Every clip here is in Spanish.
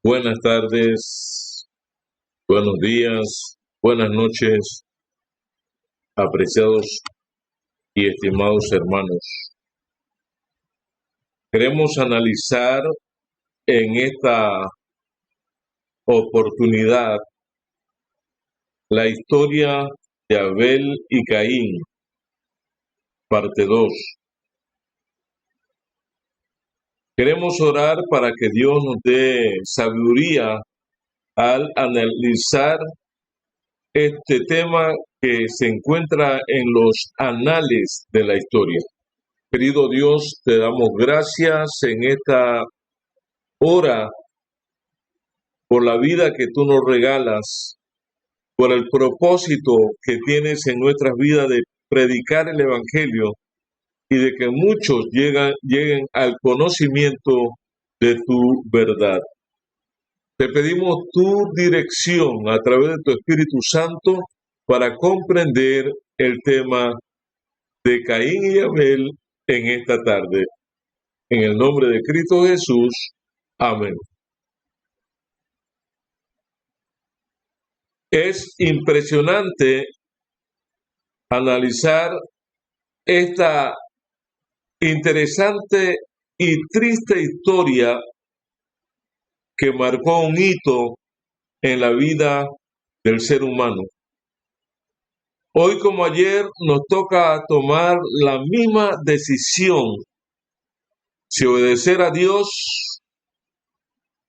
Buenas tardes, buenos días, buenas noches, apreciados y estimados hermanos. Queremos analizar en esta oportunidad la historia de Abel y Caín, parte 2. Queremos orar para que Dios nos dé sabiduría al analizar este tema que se encuentra en los anales de la historia. Querido Dios, te damos gracias en esta hora por la vida que tú nos regalas, por el propósito que tienes en nuestras vidas de predicar el Evangelio y de que muchos lleguen al conocimiento de tu verdad. Te pedimos tu dirección a través de tu Espíritu Santo para comprender el tema de Caín y Abel en esta tarde. En el nombre de Cristo Jesús. Amén. Es impresionante analizar esta interesante y triste historia que marcó un hito en la vida del ser humano. Hoy como ayer nos toca tomar la misma decisión, si obedecer a Dios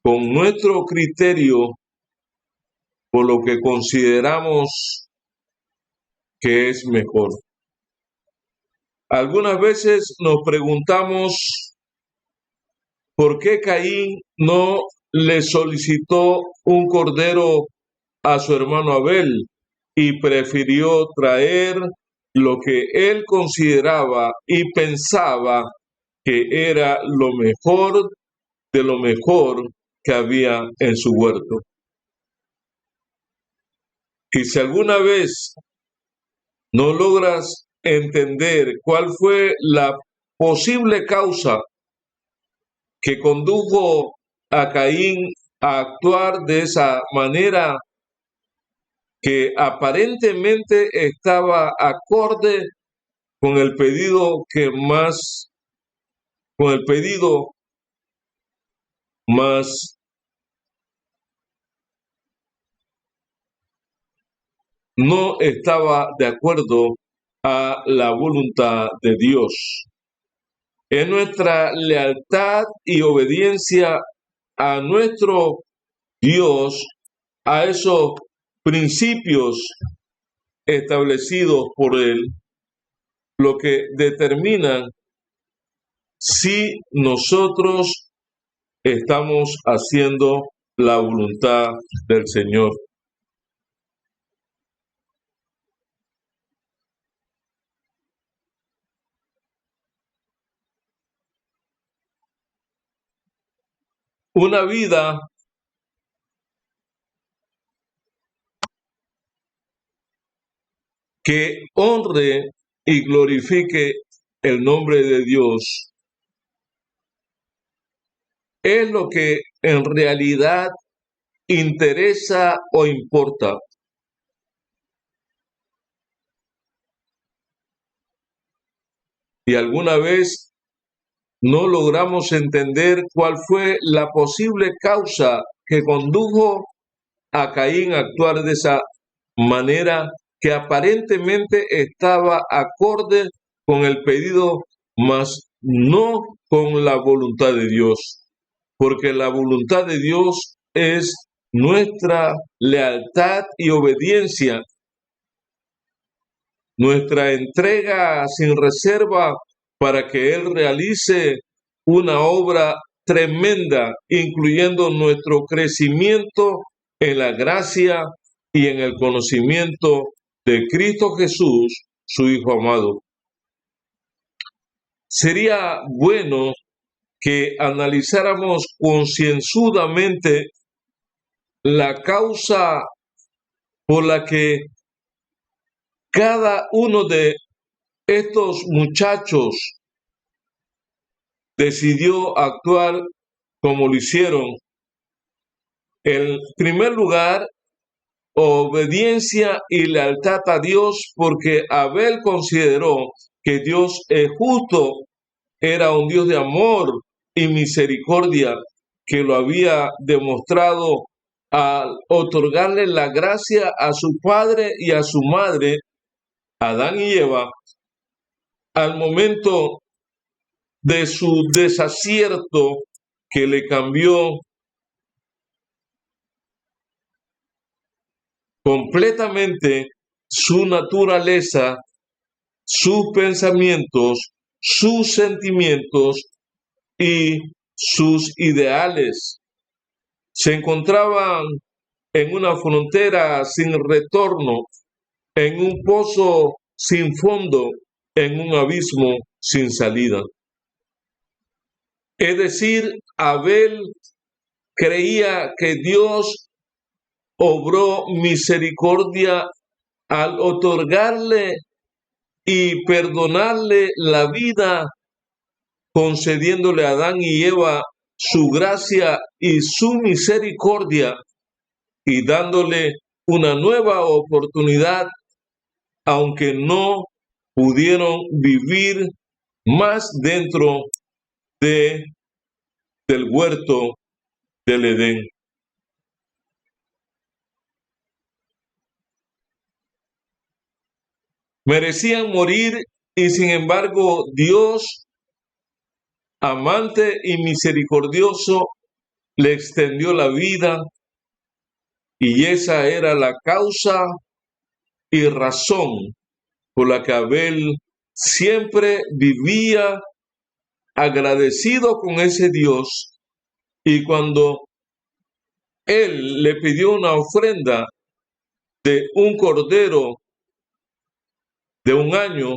con nuestro criterio por lo que consideramos que es mejor. Algunas veces nos preguntamos por qué Caín no le solicitó un cordero a su hermano Abel y prefirió traer lo que él consideraba y pensaba que era lo mejor de lo mejor que había en su huerto. Y si alguna vez no logras entender cuál fue la posible causa que condujo a Caín a actuar de esa manera que aparentemente estaba acorde con el pedido más no estaba de acuerdo a la voluntad de Dios. Es nuestra lealtad y obediencia a nuestro Dios, a esos principios establecidos por Él, lo que determinan si nosotros estamos haciendo la voluntad del Señor. Una vida que honre y glorifique el nombre de Dios es lo que en realidad interesa o importa. Y alguna vez no logramos entender cuál fue la posible causa que condujo a Caín a actuar de esa manera que aparentemente estaba acorde con el pedido, mas no con la voluntad de Dios, porque la voluntad de Dios es nuestra lealtad y obediencia, nuestra entrega sin reserva para que Él realice una obra tremenda, incluyendo nuestro crecimiento en la gracia y en el conocimiento de Cristo Jesús, su Hijo amado. Sería bueno que analizáramos concienzudamente la causa por la que cada uno de estos muchachos decidió actuar como lo hicieron, En primer lugar, obediencia y lealtad a Dios, porque Abel consideró que Dios es justo, era un Dios de amor y misericordia, que lo había demostrado al otorgarle la gracia a su padre y a su madre, Adán y Eva, al momento de su desacierto que le cambió completamente su naturaleza, sus pensamientos, sus sentimientos y sus ideales. Se encontraban en una frontera sin retorno, en un pozo sin fondo, en un abismo sin salida. Es decir, Abel creía que Dios obró misericordia al otorgarle y perdonarle la vida, concediéndole a Adán y Eva su gracia y su misericordia y dándole una nueva oportunidad, aunque no pudieron vivir más dentro del huerto del Edén. Merecían morir y sin embargo Dios, amante y misericordioso, le extendió la vida, y esa era la causa y razón por la que Abel siempre vivía agradecido con ese Dios, y cuando él le pidió una ofrenda de un cordero de un año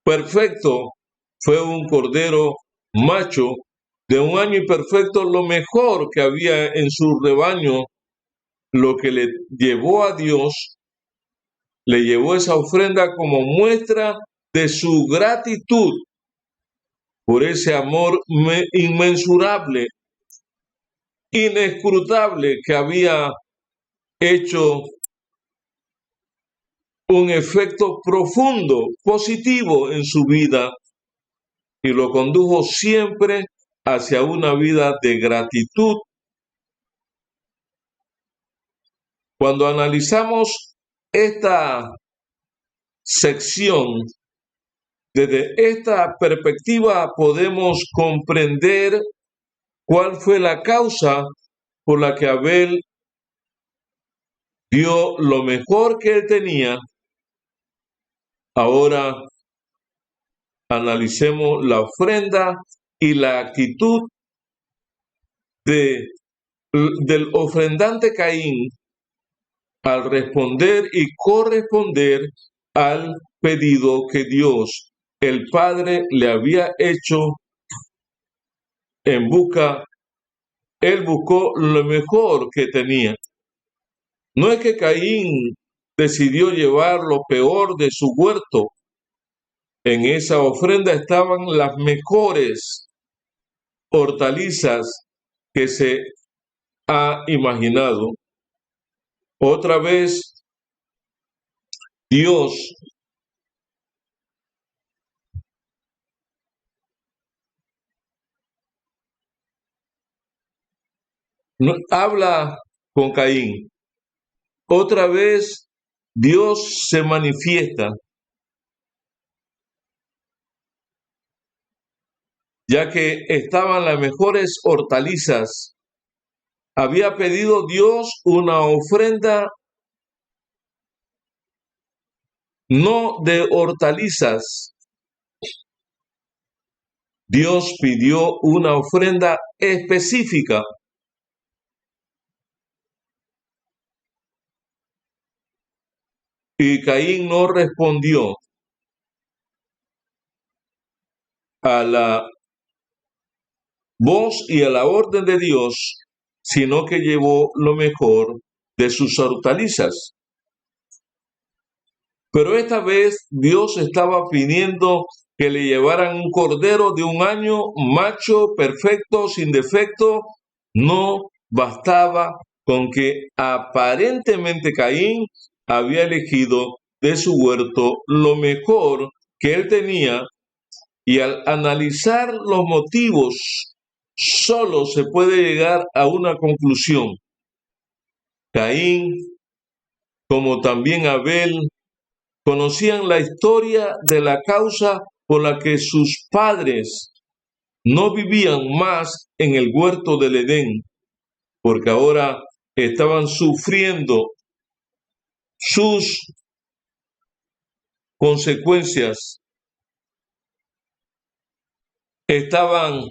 perfecto, fue un cordero macho de un año y perfecto, lo mejor que había en su rebaño, lo que le llevó a Dios, le llevó esa ofrenda como muestra de su gratitud por ese amor inmensurable, inescrutable, que había hecho un efecto profundo, positivo en su vida, y lo condujo siempre hacia una vida de gratitud. Cuando analizamos esta sección desde esta perspectiva, podemos comprender cuál fue la causa por la que Abel dio lo mejor que él tenía. Ahora analicemos la ofrenda y la actitud del ofrendante Caín al responder y corresponder al pedido que Dios, el Padre, le había hecho en busca. Él buscó lo mejor que tenía. No es que Caín decidió llevar lo peor de su huerto. En esa ofrenda estaban las mejores hortalizas que se ha imaginado. Otra vez, Dios habla con Caín. Otra vez, Dios se manifiesta, ya que estaban las mejores hortalizas. Había pedido Dios una ofrenda no de hortalizas. Dios pidió una ofrenda específica. Y Caín no respondió a la voz y a la orden de Dios, sino que llevó lo mejor de sus hortalizas. Pero esta vez Dios estaba pidiendo que le llevaran un cordero de un año, macho, perfecto, sin defecto. No bastaba con que aparentemente Caín había elegido de su huerto lo mejor que él tenía, y al analizar los motivos solo se puede llegar a una conclusión. Caín, como también Abel, conocían la historia de la causa por la que sus padres no vivían más en el huerto del Edén, porque ahora estaban sufriendo sus consecuencias, estaban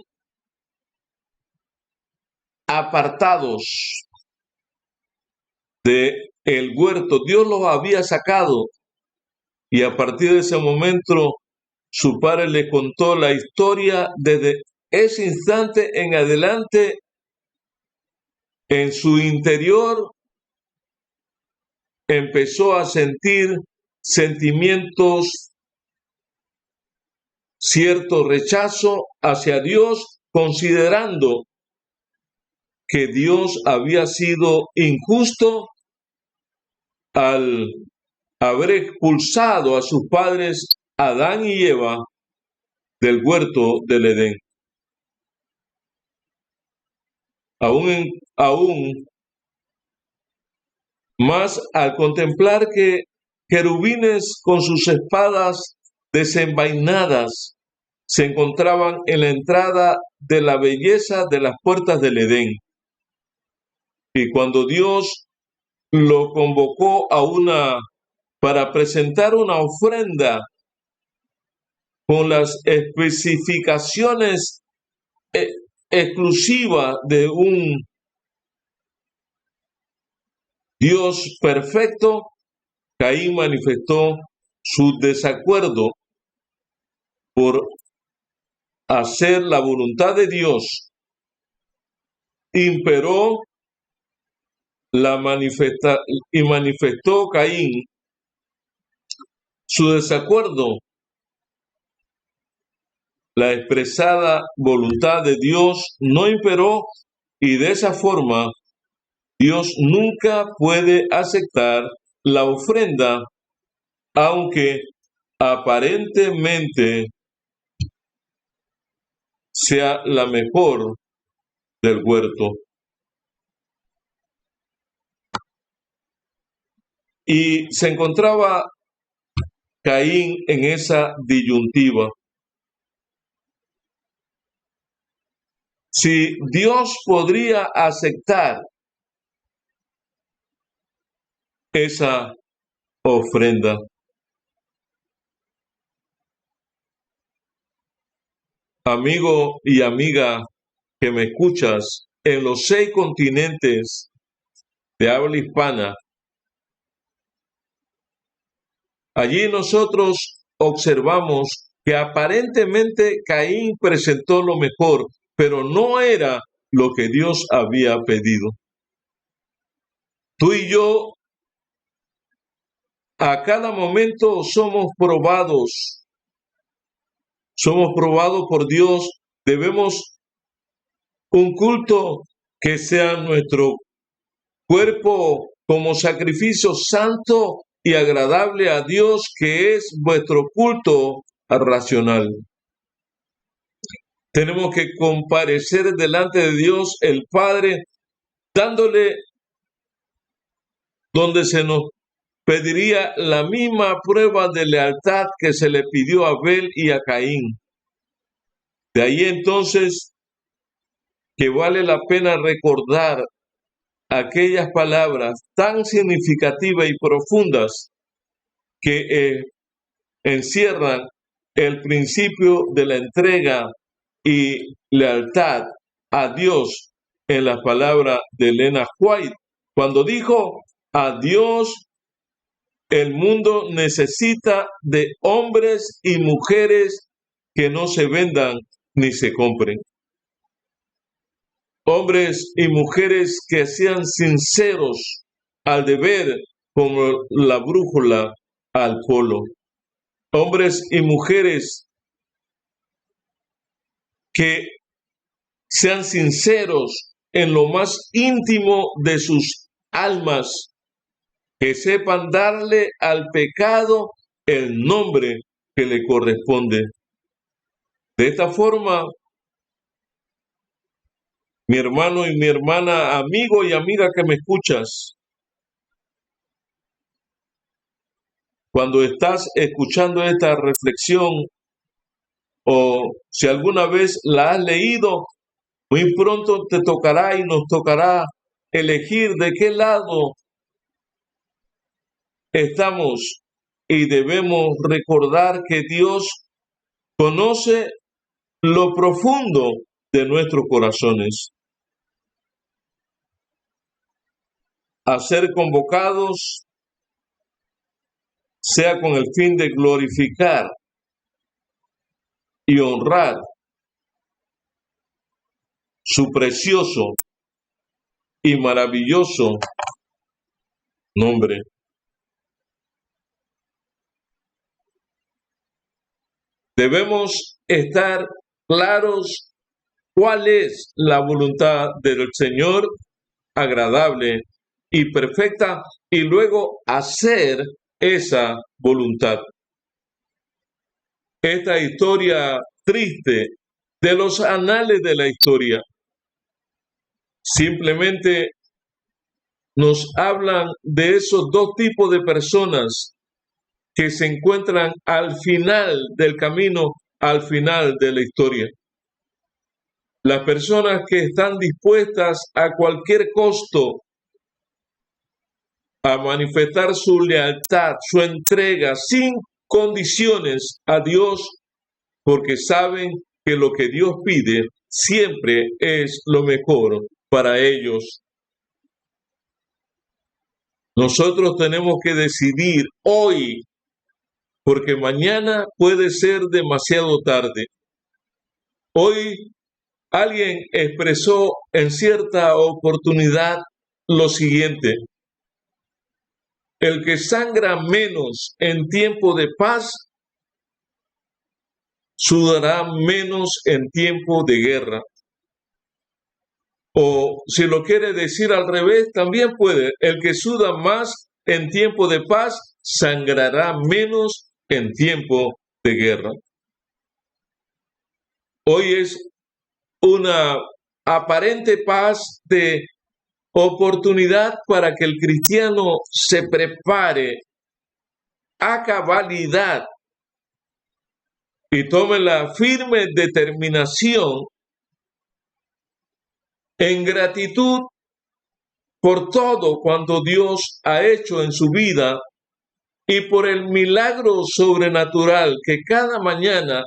apartados de el huerto. Dios los había sacado, y a partir de ese momento su padre le contó la historia. Desde ese instante en adelante, en su interior empezó a sentir sentimientos, cierto rechazo hacia Dios, considerando que Dios había sido injusto al haber expulsado a sus padres Adán y Eva del huerto del Edén. Aún más al contemplar que querubines con sus espadas desenvainadas se encontraban en la entrada de la belleza de las puertas del Edén. Y cuando Dios lo convocó para presentar una ofrenda con las especificaciones exclusivas de un Dios perfecto, Caín manifestó su desacuerdo por hacer la voluntad de Dios. Imperó y manifestó Caín su desacuerdo. La expresada voluntad de Dios no imperó, y de esa forma Dios nunca puede aceptar la ofrenda, aunque aparentemente sea la mejor del huerto. Y se encontraba Caín en esa disyuntiva. Si Dios podría aceptar esa ofrenda. Amigo y amiga que me escuchas en los 6 continentes de habla hispana, allí nosotros observamos que aparentemente Caín presentó lo mejor, pero no era lo que Dios había pedido. Tú y yo a cada momento somos probados por Dios. Debemos un culto que sea nuestro cuerpo como sacrificio santo y agradable a Dios, que es vuestro culto racional. Tenemos que comparecer delante de Dios el Padre, dándole donde se nos pediría la misma prueba de lealtad que se le pidió a Abel y a Caín. De ahí entonces que vale la pena recordar aquellas palabras tan significativas y profundas que encierran el principio de la entrega y lealtad a Dios en las palabras de Elena White, cuando dijo: a Dios el mundo necesita de hombres y mujeres que no se vendan ni se compren. Hombres y mujeres que sean sinceros al deber, como la brújula al polo. Hombres y mujeres que sean sinceros en lo más íntimo de sus almas, que sepan darle al pecado el nombre que le corresponde. De esta forma, mi hermano y mi hermana, amigo y amiga que me escuchas, cuando estás escuchando esta reflexión o si alguna vez la has leído, muy pronto te tocará y nos tocará elegir de qué lado estamos y debemos recordar que Dios conoce lo profundo de nuestros corazones. A ser convocados sea con el fin de glorificar y honrar su precioso y maravilloso nombre. Debemos estar claros cuál es la voluntad del Señor, agradable y perfecta, y luego hacer esa voluntad. Esta historia triste de los anales de la historia simplemente nos hablan de esos dos tipos de personas que se encuentran al final del camino, al final de la historia. Las personas que están dispuestas a cualquier costo a manifestar su lealtad, su entrega sin condiciones a Dios, porque saben que lo que Dios pide siempre es lo mejor para ellos. Nosotros tenemos que decidir hoy, porque mañana puede ser demasiado tarde. Hoy alguien expresó en cierta oportunidad lo siguiente: el que sangra menos en tiempo de paz, sudará menos en tiempo de guerra. O si lo quiere decir al revés, también puede: el que suda más en tiempo de paz, sangrará menos en tiempo de guerra. Hoy es una aparente paz de oportunidad para que el cristiano se prepare a cabalidad y tome la firme determinación en gratitud por todo cuanto Dios ha hecho en su vida y por el milagro sobrenatural que cada mañana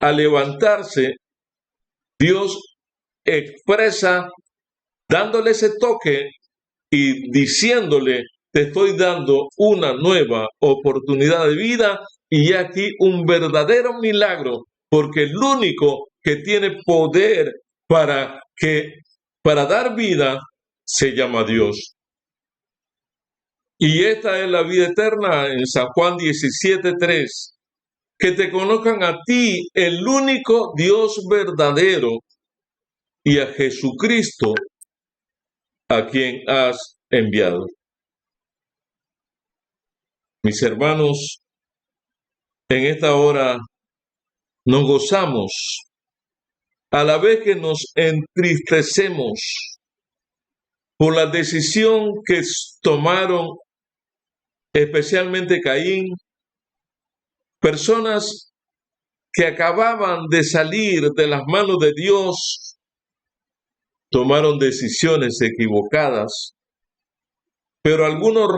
al levantarse Dios expresa, dándole ese toque y diciéndole: te estoy dando una nueva oportunidad de vida y aquí un verdadero milagro, porque el único que tiene poder para dar vida se llama Dios. Y esta es la vida eterna en San Juan 17:3, que te conozcan a ti, el único Dios verdadero, y a Jesucristo, a quien has enviado. Mis hermanos, en esta hora nos gozamos, a la vez que nos entristecemos por la decisión que tomaron especialmente Caín, personas que acababan de salir de las manos de Dios, tomaron decisiones equivocadas, pero algunos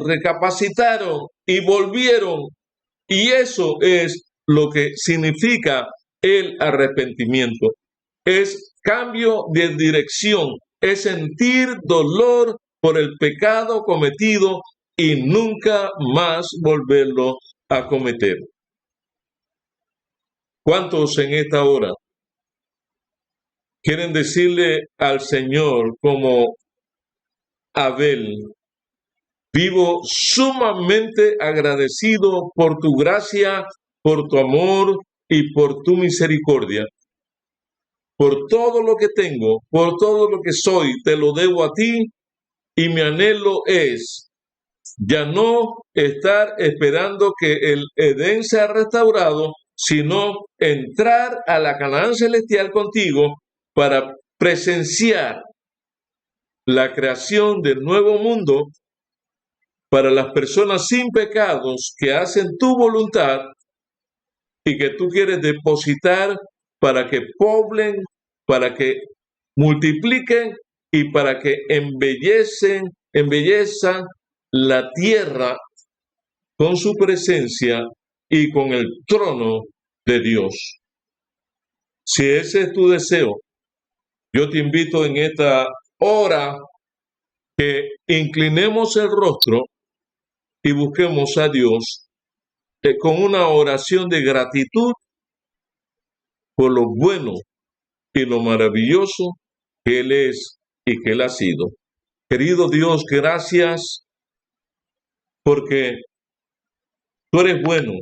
recapacitaron y volvieron, y eso es lo que significa el arrepentimiento. Es cambio de dirección, es sentir dolor por el pecado cometido y nunca más volverlo a cometer. ¿Cuántos en esta hora quieren decirle al Señor como Abel: vivo sumamente agradecido por tu gracia, por tu amor y por tu misericordia? por todo lo que tengo, por todo lo que soy, te lo debo a ti, y mi anhelo es ya no estar esperando que el Edén sea restaurado, sino entrar a la Canaán celestial contigo para presenciar la creación del nuevo mundo para las personas sin pecados que hacen tu voluntad y que tú quieres depositar para que poblen, para que multipliquen y para que embellezan la tierra con su presencia y con el trono de Dios. Si ese es tu deseo, yo te invito en esta hora que inclinemos el rostro y busquemos a Dios con una oración de gratitud por lo bueno y lo maravilloso que Él es y que Él ha sido. Querido Dios, gracias porque tú eres bueno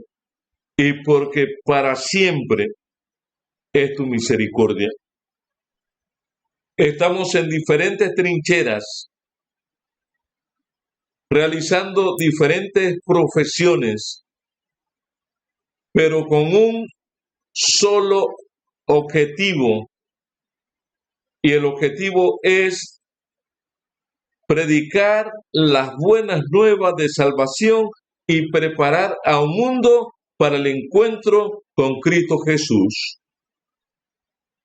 y porque para siempre es tu misericordia. Estamos en diferentes trincheras, realizando diferentes profesiones, pero con un solo objetivo, y el objetivo es predicar las buenas nuevas de salvación y preparar a un mundo para el encuentro con Cristo Jesús.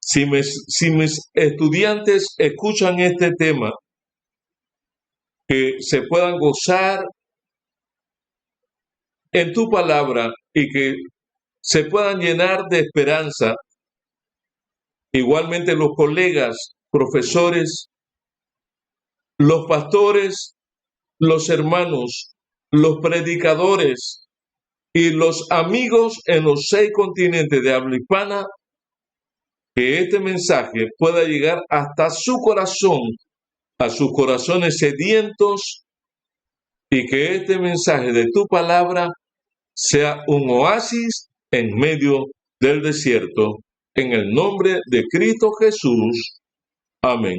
Si mis estudiantes escuchan este tema, que se puedan gozar en tu palabra y que se puedan llenar de esperanza. Igualmente los colegas, profesores, los pastores, los hermanos, los predicadores y los amigos en los 6 continentes de habla hispana, que este mensaje pueda llegar hasta su corazón, a sus corazones sedientos, y que este mensaje de tu palabra sea un oasis en medio del desierto. En el nombre de Cristo Jesús. Amén.